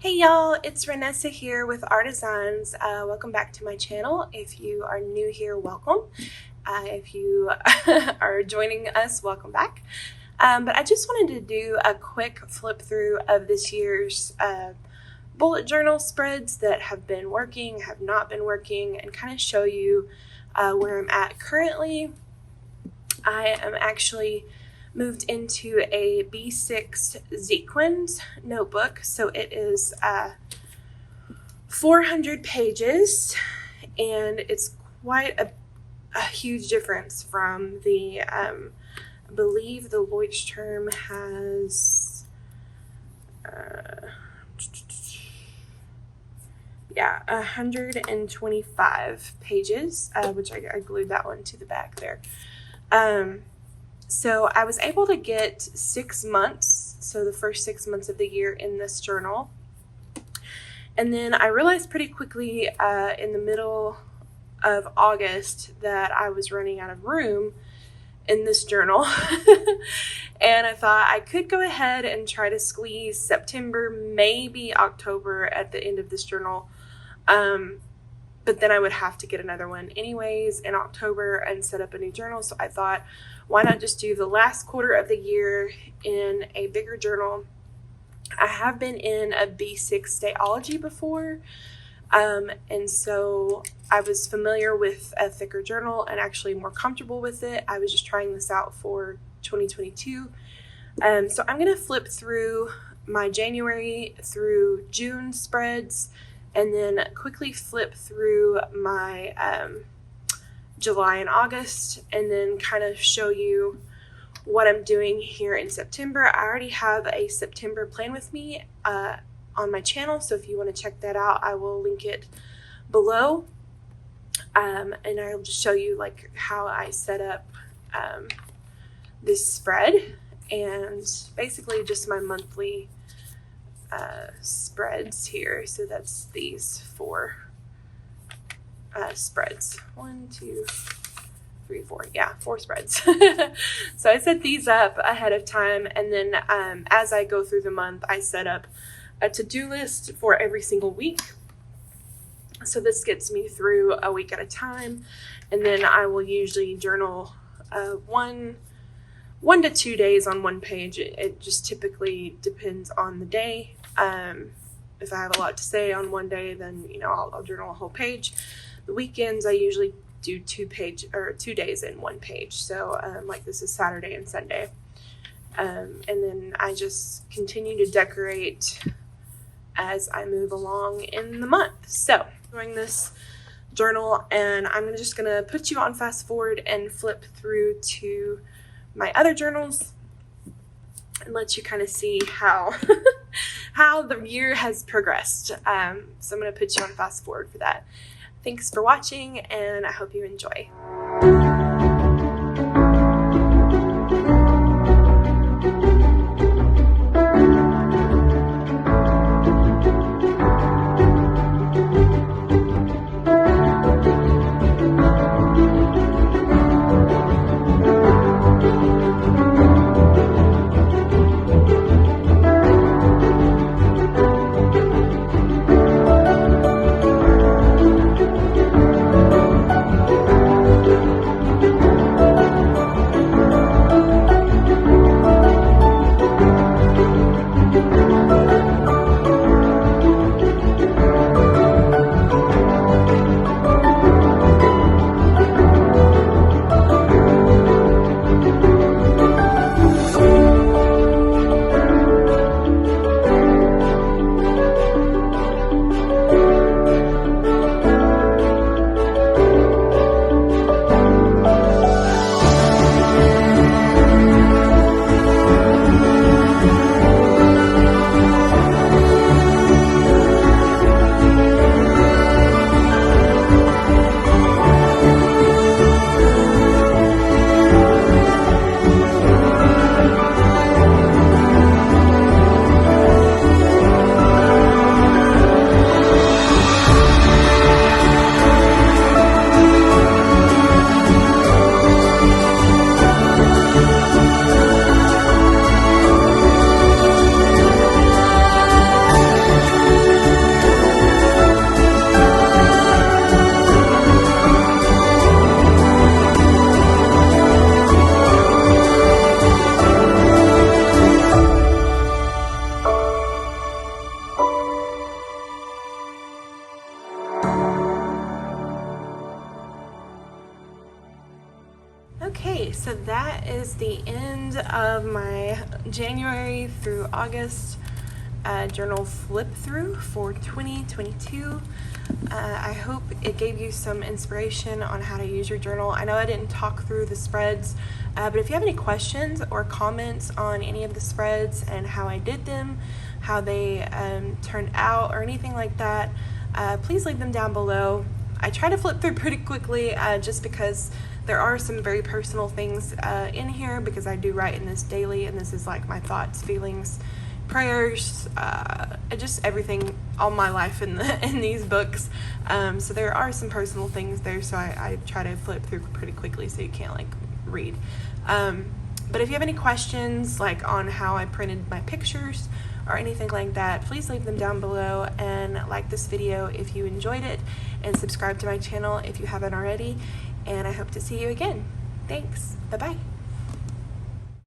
Hey y'all, it's Renessa here with R.Designs. Welcome back to my channel. If you are new here, welcome. If you are joining us, welcome back. But I just wanted to do a quick flip through of this year's bullet journal spreads that have been working, have not been working, and kind of show you where I'm at currently. I am actually moved into a B6 Sequins notebook, so it is 400 pages, and it's quite a huge difference from the I believe the Leuchtturm has 125 pages, which I glued that one to the back there. So I was able to get 6 months, so the first 6 months of the year in this journal. And then I realized pretty quickly in the middle of August that I was running out of room in this journal. And I thought I could go ahead and try to squeeze September, maybe October at the end of this journal. But then I would have to get another one anyways in October and set up a new journal. So I thought, why not just do the last quarter of the year in a bigger journal? I have been in a B6 Stayology before, and so I was familiar with a thicker journal and actually more comfortable with it. I was just trying this out for 2022. So I'm going to flip through my January through June spreads, and then quickly flip through my July and August, and then kind of show you what I'm doing here in September. I already have a September plan with me on my channel, so if you want to check that out, I will link it below, and I'll just show you like how I set up this spread, and basically just my monthly spreads here. So that's these 4 spreads. 1, 2, 3, 4. Yeah, 4 spreads. So I set these up ahead of time, and then as I go through the month, I set up a to-do list for every single week. So this gets me through a week at a time, and then I will usually journal 1 to 2 days on one page. It just typically depends on the day. If I have a lot to say on one day, then I'll journal a whole page. The weekends I usually do 2 days in 1 page. So like this is Saturday and Sunday, and then I just continue to decorate as I move along in the month. So doing this journal, and I'm just gonna put you on fast forward and flip through to my other journals and let you kind of see how how the year has progressed. So I'm going to put you on fast forward for that. Thanks for watching, and I hope you enjoy. so that is the end of my January through August journal flip through for 2022. I hope it gave you some inspiration on how to use your journal. I know I didn't talk through the spreads, but if you have any questions or comments on any of the spreads and how I did them, how they turned out, or anything like that, please leave them down below. I try to flip through pretty quickly just because there are some very personal things in here, because I do write in this daily, and this is like my thoughts, feelings, prayers, just everything, all my life in these books. So there are some personal things there, so I try to flip through pretty quickly so you can't like read. But if you have any questions like on how I printed my pictures or anything like that, please leave them down below, and like this video if you enjoyed it, and subscribe to my channel if you haven't already, and I hope to see you again. Thanks. Bye-bye.